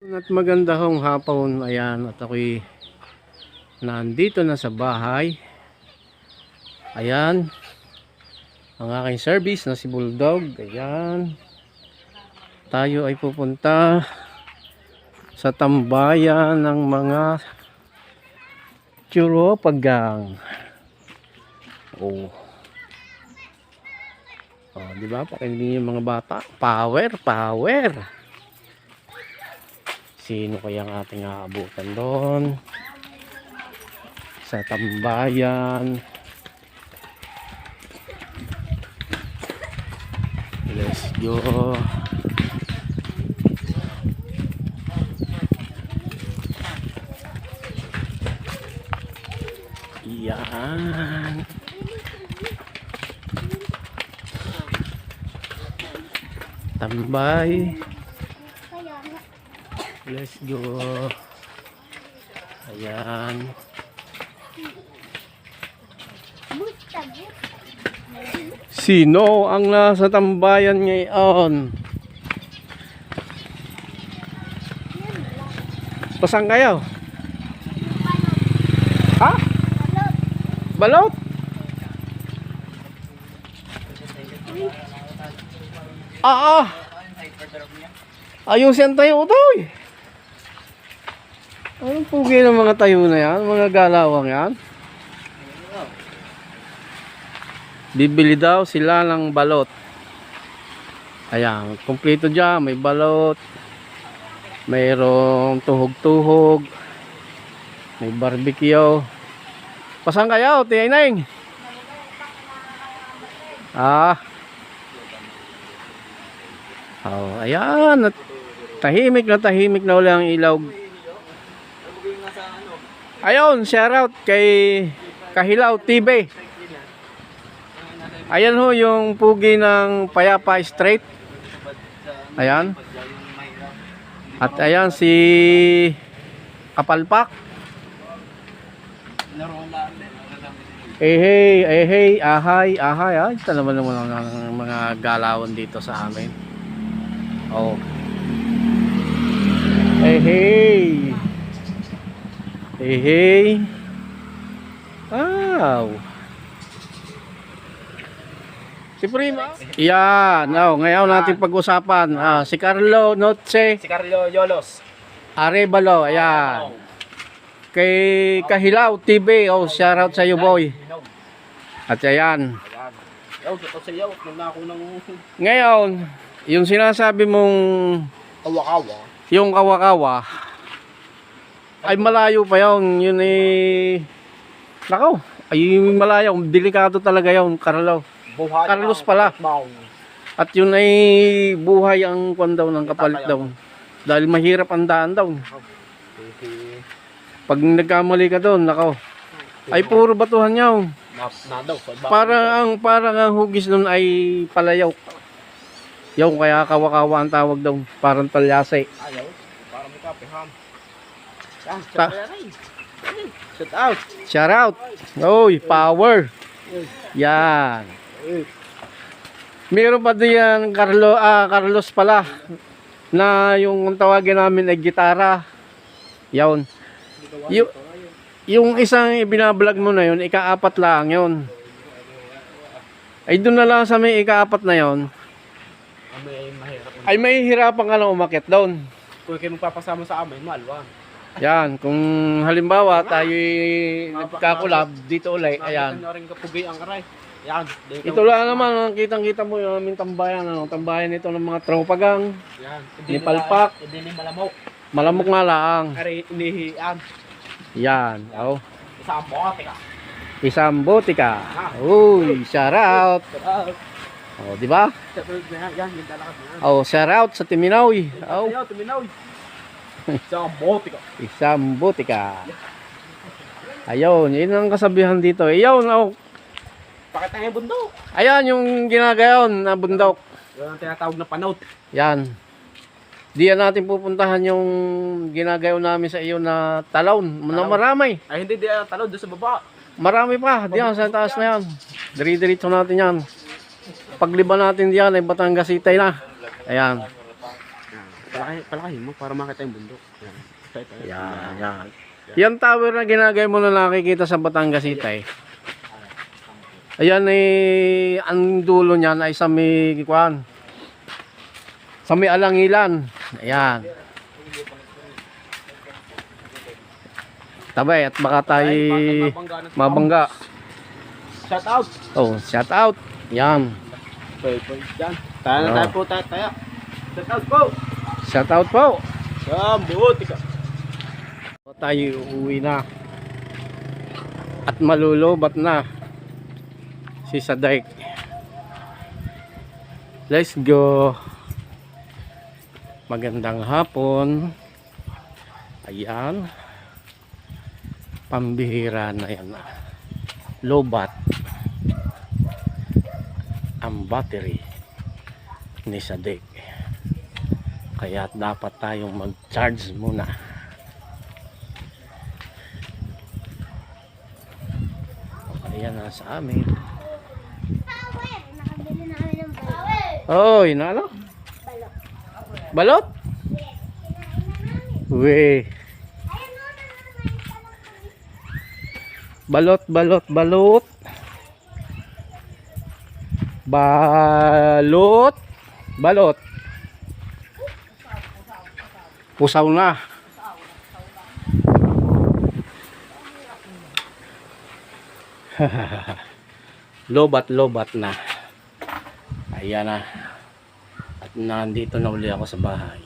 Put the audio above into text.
At maganda hong hapon, ayan, at ako'y nandito na sa bahay. Ayan, ang aking service na si Bulldog. Ayan, tayo ay pupunta sa tambayan ng mga Churopagang. Oh, di ba? Pakinggan yung mga bata. Power, power. Sino kayang ating aabutan doon sa tambayan? Let's go. Yan. Tambay. Let's go. Ayan. Sino ang nasa tambayan ngayon? Pasang kayo? Ha? Balot? Ayusin tayo ito eh. Anong pugi ng mga tayo na yan? Mga galawang yan? Bibili daw sila ng balot. Ayan, kompleto dyan. May balot. Mayroong tuhog-tuhog. May barbecue. Pasang kayo, Tiyayneng? Ayan. Tahimik na uli ang ilaw. Ayun, shoutout kay Kahilaw TV. Ayan ho yung pugi ng Payapa Street. Ayan. At ayan si Kapalpak. Hey, ahay. Ay, ito naman ang mga galawan dito sa amin. Oh. Hey. Wow. Si Prima. Yan. Ngayon natin pag-usapan. Si Carlo Noche. Si Carlo Yolos. Arevalo. Ayan. Kay Kahilaw TV. Shoutout sa iyo, boy. At ayan. Ngayon, yung sinasabi mong Kawakawa. yung kawakawa ay malayo pa yun. Yun nakaw. Ay malayo. Delikado talaga yun, Carlo. Carlos pala. At yun ay buhay ang kwan daw ng kapalit daw. Dahil mahirap ang daan daw. Pag nagkamali ka doon, nakaw. Ay puro batuhan yaw. Parang ang hugis nun ay palayaw. Yaw, kaya kawakawa ang tawag daw. Parang talyase. Ayaw. Parang may kapiham. Shout out. Shout out. Oy, power. Yan. Meron pa diyan Carlos pala na yung tawagin namin ay gitara. Yawn. Yung isang ibinablog mo na yun, ika-4 lang yun. Ay doon na lang sa may ika-4 na yun. Ay mahihirapan ka lang umakyat doon. Kung kayo magpapasama sa amin, malwa. Yan, kung halimbawa tayo nagkakulab dito ulit, ayan. Yan. Ito lang naman, ang kitang-kita mo yung aming tambayan. Tambayan ito ng mga tropagang. Yan. Ni Palpak. Hindi ni Malamok. Malamok nga lang. Ari inihian. Yan. Isang botika. Isang botika. Uy, shout out. Di ba? Yan, yung dalakas na. Shout out sa Timinaw. Timinaw. Isang botika. Isang botika. Ayun, yun ang kasabihan dito. Ayun, Pakita nga yung bundok. ayan yung ginagayon na bundok. Yan ang tinatawag na panot. Yan. Diyan natin pupuntahan yung ginagayon namin sa iyo na talon. Na marami. Ay hindi, di talo doon sa baba. Marami pa. Diyan sa taas na yan. Dire-diretso natin yan. Pagliba natin diyan ay Batangas City na. Ayan. Palaki mo para makita yung bundok. Yan. Ito. Yan. Yan tower na ginagay mo na nakikita sa Batangas City. Ayan ang dulo niyan ay sa may kwan. Sa may Alangilan. Ayan. Tabay at baka tayo mabangga. Shout out. Oh, shout out. Yan. Yan. Tayo na tayo po tayo. Shout out po. Shout out po. Sa buti ka. Tayo uuwi na. At malulubat na si Sadik. Let's go. Magandang hapon. Ayan. Pambihira na yan. Lobat. Ang battery ni Sadik. Kaya dapat tayong mag-charge muna. Ayan na sa amin. Nakabili na kami ng balot. Oy, na ano? Balot? Uwe. Balot. Balot. Pusaw na. Lobat na. Ayan na. At nandito na uli ako sa bahay.